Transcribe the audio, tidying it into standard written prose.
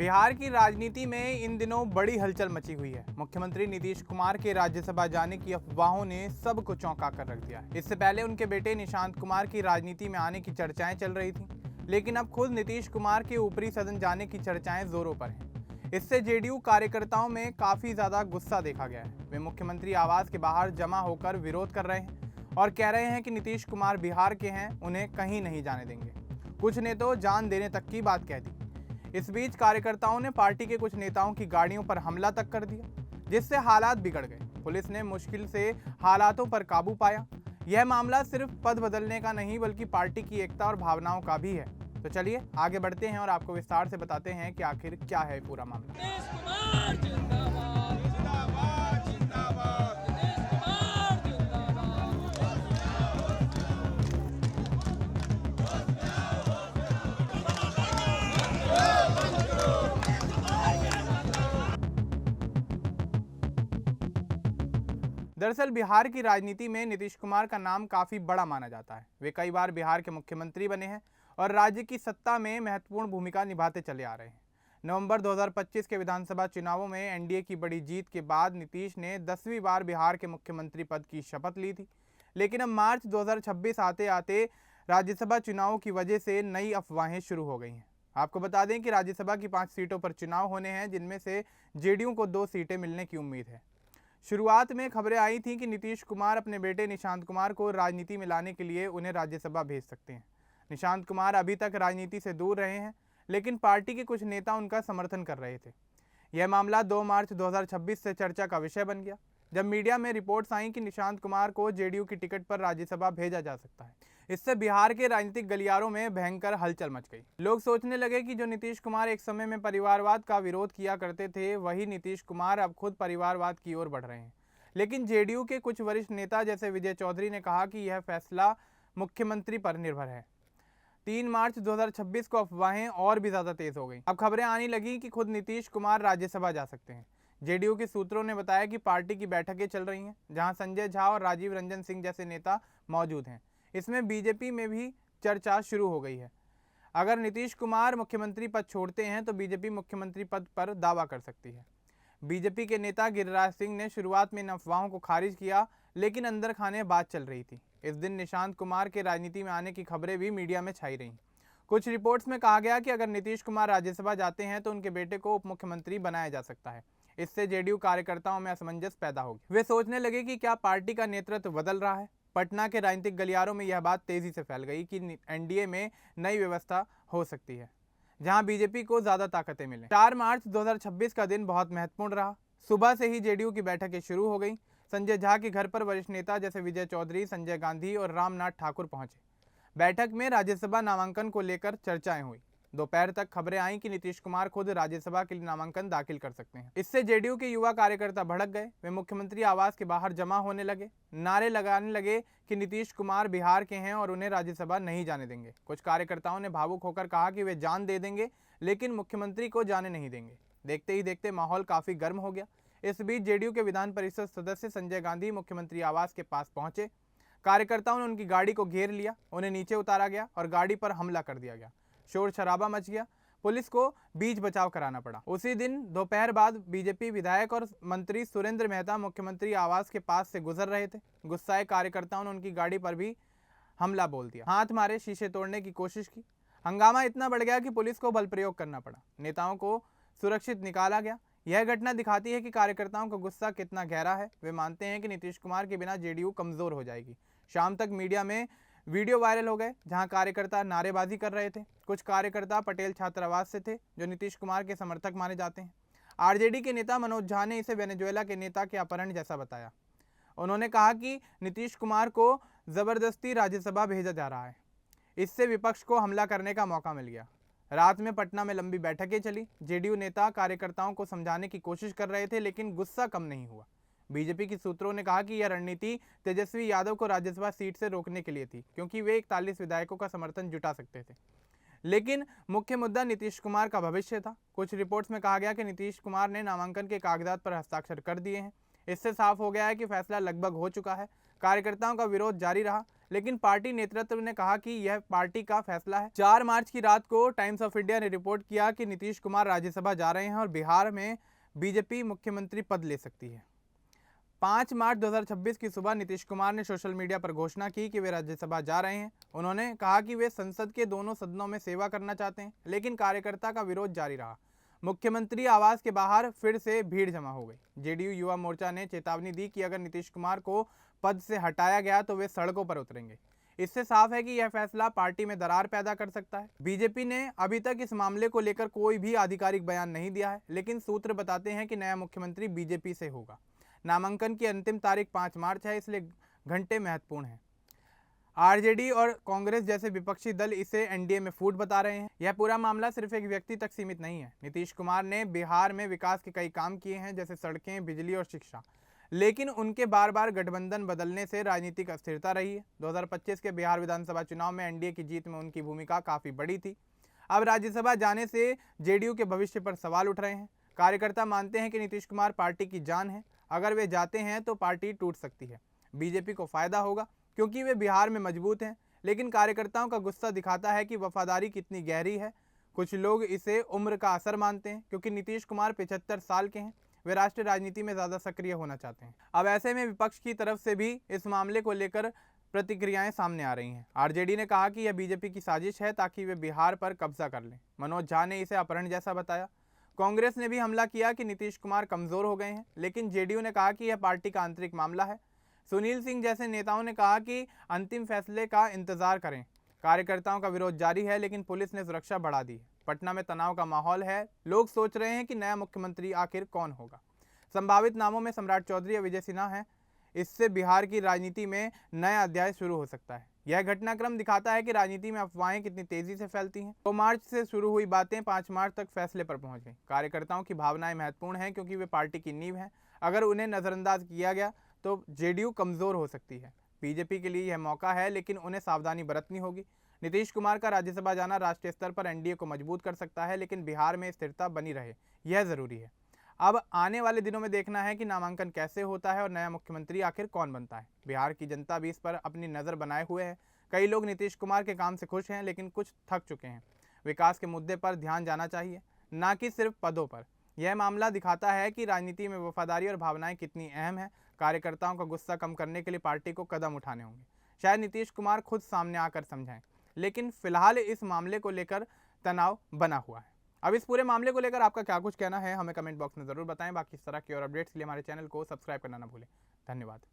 बिहार की राजनीति में इन दिनों बड़ी हलचल मची हुई है। मुख्यमंत्री नीतीश कुमार के राज्यसभा जाने की अफवाहों ने सबको चौंका कर रख दिया है। इससे पहले उनके बेटे निशांत कुमार की राजनीति में आने की चर्चाएं चल रही थी, लेकिन अब खुद नीतीश कुमार के ऊपरी सदन जाने की चर्चाएं जोरों पर हैं। इससे जेडीयू कार्यकर्ताओं में काफी ज्यादा गुस्सा देखा गया है। वे मुख्यमंत्री आवास के बाहर जमा होकर विरोध कर रहे हैं और कह रहे हैं कि नीतीश कुमार बिहार के हैं, उन्हें कहीं नहीं जाने देंगे। कुछ ने तो जान देने तक की बात कह दी। इस बीच कार्यकर्ताओं ने पार्टी के कुछ नेताओं की गाड़ियों पर हमला तक कर दिया, जिससे हालात बिगड़ गए। पुलिस ने मुश्किल से हालातों पर काबू पाया। यह मामला सिर्फ पद बदलने का नहीं बल्कि पार्टी की एकता और भावनाओं का भी है। तो चलिए आगे बढ़ते हैं और आपको विस्तार से बताते हैं कि आखिर क्या है पूरा मामला। दरअसल बिहार की राजनीति में नीतीश कुमार का नाम काफी बड़ा माना जाता है। वे कई बार बिहार के मुख्यमंत्री बने हैं और राज्य की सत्ता में महत्वपूर्ण भूमिका निभाते चले आ रहे हैं। नवंबर 2025 के विधानसभा चुनावों में एनडीए की बड़ी जीत के बाद नीतीश ने 10वीं बार बिहार के मुख्यमंत्री पद की शपथ ली थी, लेकिन अब मार्च 2026 आते आते राज्यसभा चुनावों की वजह से नई अफवाहें शुरू हो गई हैं। आपको बता दें कि राज्यसभा की 5 सीटों पर चुनाव होने हैं, जिनमें से जेडीयू को 2 सीटें मिलने की उम्मीद है। शुरुआत में खबरें आई थीं कि नीतीश कुमार अपने बेटे निशांत कुमार को राजनीति में लाने के लिए उन्हें राज्यसभा भेज सकते हैं। निशांत कुमार अभी तक राजनीति से दूर रहे हैं, लेकिन पार्टी के कुछ नेता उनका समर्थन कर रहे थे। यह मामला 2 मार्च 2026 से चर्चा का विषय बन गया, जब मीडिया में रिपोर्ट्स आई कि निशांत कुमार को जेडीयू की टिकट पर राज्यसभा भेजा जा सकता है। इससे बिहार के राजनीतिक गलियारों में भयंकर हलचल मच गई। लोग सोचने लगे कि जो नीतीश कुमार एक समय में परिवारवाद का विरोध किया करते थे, वही नीतीश कुमार अब खुद परिवारवाद की ओर बढ़ रहे हैं। लेकिन जेडीयू के कुछ वरिष्ठ नेता जैसे विजय चौधरी ने कहा कि यह फैसला मुख्यमंत्री पर निर्भर है। 3 मार्च 2026 को अफवाहें और भी ज्यादा तेज हो गई। अब खबरें आने लगी कि खुद नीतीश कुमार राज्यसभा जा सकते हैं। जेडीयू के सूत्रों ने बताया कि पार्टी की बैठकें चल रही हैं, जहां संजय झा और राजीव रंजन सिंह जैसे नेता मौजूद हैं। इसमें बीजेपी में भी चर्चा शुरू हो गई है। अगर नीतीश कुमार मुख्यमंत्री पद छोड़ते हैं तो बीजेपी मुख्यमंत्री पद पर दावा कर सकती है। बीजेपी के नेता गिरिराज सिंह ने शुरुआत में इन अफवाहों को खारिज किया, लेकिन अंदर खाने बात चल रही थी। इस दिन निशांत कुमार के राजनीति में आने की खबरें भी मीडिया में छाई रहीं। कुछ रिपोर्ट्स में कहा गया कि अगर नीतीश कुमार राज्यसभा जाते हैं तो उनके बेटे को उप मुख्यमंत्री बनाया जा सकता है। इससे जेडीयू कार्यकर्ताओं में असमंजस पैदा होगी। वे सोचने लगे कि क्या पार्टी का नेतृत्व बदल रहा है। पटना के राजनीतिक गलियारों में यह बात तेजी से फैल गई कि एनडीए में नई व्यवस्था हो सकती है, जहां बीजेपी को ज्यादा ताकतें मिलें। 4 मार्च 2026 का दिन बहुत महत्वपूर्ण रहा। सुबह से ही जेडीयू की बैठकें शुरू हो गई। संजय झा के घर पर वरिष्ठ नेता जैसे विजय चौधरी, संजय गांधी और रामनाथ ठाकुर पहुंचे। बैठक में राज्यसभा नामांकन को लेकर चर्चाएं हुई। दोपहर तक खबरें आई कि नीतीश कुमार खुद राज्यसभा के लिए नामांकन दाखिल कर सकते हैं। इससे जेडीयू के युवा कार्यकर्ता भड़क गए। वे मुख्यमंत्री आवास के बाहर जमा होने लगे, नारे लगाने लगे कि नीतीश कुमार बिहार के हैं और उन्हें राज्यसभा नहीं जाने देंगे। कुछ कार्यकर्ताओं ने भावुक होकर कहा कि वे जान दे देंगे, लेकिन मुख्यमंत्री को जाने नहीं देंगे। देखते ही देखते माहौल काफी गर्म हो गया। इस बीच जेडीयू के विधान परिषद सदस्य संजय गांधी मुख्यमंत्री आवास के पास पहुंचे। कार्यकर्ताओं ने उनकी गाड़ी को घेर लिया, उन्हें नीचे उतारा गया और गाड़ी पर हमला कर दिया गया। शोर शराबा मच गया। पुलिस को बीच बचाव कराना पड़ा। उसी दिन दोपहर बाद बीजेपी विधायक और मंत्री सुरेंद्र मेहता मुख्यमंत्री आवास के पास से गुजर रहे थे। गुस्साए कार्यकर्ताओं ने उनकी गाड़ी पर भी हमला बोल दिया, हाथ मारे, शीशे तोड़ने की कोशिश की। हंगामा इतना बढ़ गया कि पुलिस को बल प्रयोग करना पड़ा। नेताओं को सुरक्षित निकाला गया। यह घटना दिखाती है कि कार्यकर्ताओं का गुस्सा कितना गहरा है। वे मानते हैं कि नीतीश कुमार के बिना जेडीयू कमजोर हो जाएगी। शाम तक मीडिया में वीडियो वायरल हो गए, जहां कार्यकर्ता नारेबाजी कर रहे थे। कुछ कार्यकर्ता पटेल छात्रावास से थे, जो नीतीश कुमार के समर्थक माने जाते हैं। आरजेडी के नेता मनोज झा ने इसे वेनेजुएला के नेता के अपहरण जैसा बताया। उन्होंने कहा कि नीतीश कुमार को जबरदस्ती राज्यसभा भेजा जा रहा है। इससे विपक्ष को हमला करने का मौका मिल गया। रात में पटना में लंबी बैठकें चली। जेडीयू नेता कार्यकर्ताओं को समझाने की कोशिश कर रहे थे, लेकिन गुस्सा कम नहीं हुआ। बीजेपी के सूत्रों ने कहा कि यह रणनीति तेजस्वी यादव को राज्यसभा सीट से रोकने के लिए थी, क्योंकि वे 41 विधायकों का समर्थन जुटा सकते थे। लेकिन मुख्य मुद्दा नीतीश कुमार का भविष्य था। कुछ रिपोर्ट्स में कहा गया कि नीतीश कुमार ने नामांकन के कागजात पर हस्ताक्षर कर दिए हैं। इससे साफ हो गया है कि फैसला लगभग हो चुका है। कार्यकर्ताओं का विरोध जारी रहा, लेकिन पार्टी नेतृत्व ने कहा कि यह पार्टी का फैसला है। 4 मार्च की रात को टाइम्स ऑफ इंडिया ने रिपोर्ट किया कि नीतीश कुमार राज्यसभा जा रहे हैं और बिहार में बीजेपी मुख्यमंत्री पद ले सकती है। 5 मार्च 2026 की सुबह नीतीश कुमार ने सोशल मीडिया पर घोषणा की कि वे राज्यसभा जा रहे हैं। उन्होंने कहा कि वे संसद के दोनों सदनों में सेवा करना चाहते हैं, लेकिन कार्यकर्ता का विरोध जारी रहा। मुख्यमंत्री आवास के बाहर फिर से भीड़ जमा हो गई। जेडीयू युवा मोर्चा ने चेतावनी दी कि अगर नीतीश कुमार को पद से हटाया गया तो वे सड़कों पर उतरेंगे। इससे साफ है कि यह फैसला पार्टी में दरार पैदा कर सकता है। बीजेपी ने अभी तक इस मामले को लेकर कोई भी आधिकारिक बयान नहीं दिया है, लेकिन सूत्र बताते हैं कि नया मुख्यमंत्री बीजेपी से होगा। नामांकन की अंतिम तारीख 5 मार्च है, इसलिए घंटे महत्वपूर्ण हैं। आरजेडी और कांग्रेस जैसे विपक्षी दल इसे एनडीए में फूट बता रहे हैं। यह पूरा मामला सिर्फ एक व्यक्ति तक सीमित नहीं है। नीतीश कुमार ने बिहार में विकास के कई काम किए हैं, जैसे सड़कें, बिजली और शिक्षा, लेकिन उनके बार बार गठबंधन बदलने से राजनीतिक अस्थिरता रही है। 2025 के बिहार विधानसभा चुनाव में एनडीए की जीत में उनकी भूमिका काफी बड़ी थी। अब राज्यसभा जाने से जेडीयू के भविष्य पर सवाल उठ रहे हैं। कार्यकर्ता मानते हैं कि नीतीश कुमार पार्टी की जान है। अगर वे जाते हैं तो पार्टी टूट सकती है। बीजेपी को फायदा होगा क्योंकि वे बिहार में मजबूत हैं, लेकिन कार्यकर्ताओं का गुस्सा दिखाता है कि वफादारी कितनी गहरी है। कुछ लोग इसे उम्र का असर मानते हैं क्योंकि नीतीश कुमार 75 साल के हैं। वे राष्ट्रीय राजनीति में ज़्यादा सक्रिय होना चाहते हैं। अब ऐसे में विपक्ष की तरफ से भी इस मामले को लेकर प्रतिक्रियाएं सामने आ रही हैं। आरजेडी ने कहा कि यह बीजेपी की साजिश है ताकि वे बिहार पर कब्जा कर लें। मनोज झा ने इसे अपहरण जैसा बताया। कांग्रेस ने भी हमला किया कि नीतीश कुमार कमजोर हो गए हैं, लेकिन जेडीयू ने कहा कि यह पार्टी का आंतरिक मामला है। सुनील सिंह जैसे नेताओं ने कहा कि अंतिम फैसले का इंतजार करें। कार्यकर्ताओं का विरोध जारी है, लेकिन पुलिस ने सुरक्षा बढ़ा दी है। पटना में तनाव का माहौल है। लोग सोच रहे हैं कि नया मुख्यमंत्री आखिर कौन होगा। संभावित नामों में सम्राट चौधरी या विजय सिन्हा है। इससे बिहार की राजनीति में नया अध्याय शुरू हो सकता है। यह घटनाक्रम दिखाता है कि राजनीति में अफवाहें कितनी तेजी से फैलती हैं। 2 मार्च से शुरू हुई बातें 5 मार्च तक फैसले पर पहुंच गई। कार्यकर्ताओं की भावनाएं महत्वपूर्ण हैं क्योंकि वे पार्टी की नींव हैं। अगर उन्हें नजरअंदाज किया गया तो जेडीयू कमजोर हो सकती है। बीजेपी के लिए यह मौका है, लेकिन उन्हें सावधानी बरतनी होगी। नीतीश कुमार का राज्यसभा जाना राष्ट्रीय स्तर पर एनडीए को मजबूत कर सकता है, लेकिन बिहार में स्थिरता बनी रहे, यह जरूरी है। अब आने वाले दिनों में देखना है कि नामांकन कैसे होता है और नया मुख्यमंत्री आखिर कौन बनता है। बिहार की जनता भी इस पर अपनी नज़र बनाए हुए है। कई लोग नीतीश कुमार के काम से खुश हैं, लेकिन कुछ थक चुके हैं। विकास के मुद्दे पर ध्यान जाना चाहिए, न कि सिर्फ पदों पर। यह मामला दिखाता है कि राजनीति में वफादारी और भावनाएं कितनी अहम है। कार्यकर्ताओं का गुस्सा कम करने के लिए पार्टी को कदम उठाने होंगे। शायद नीतीश कुमार खुद सामने आकर समझाएं, लेकिन फिलहाल इस मामले को लेकर तनाव बना हुआ है। अब इस पूरे मामले को लेकर आपका क्या कुछ कहना है, हमें कमेंट बॉक्स में ज़रूर बताएं। बाकी इस तरह की और अपडेट्स के लिए हमारे चैनल को सब्सक्राइब करना ना भूलें। धन्यवाद।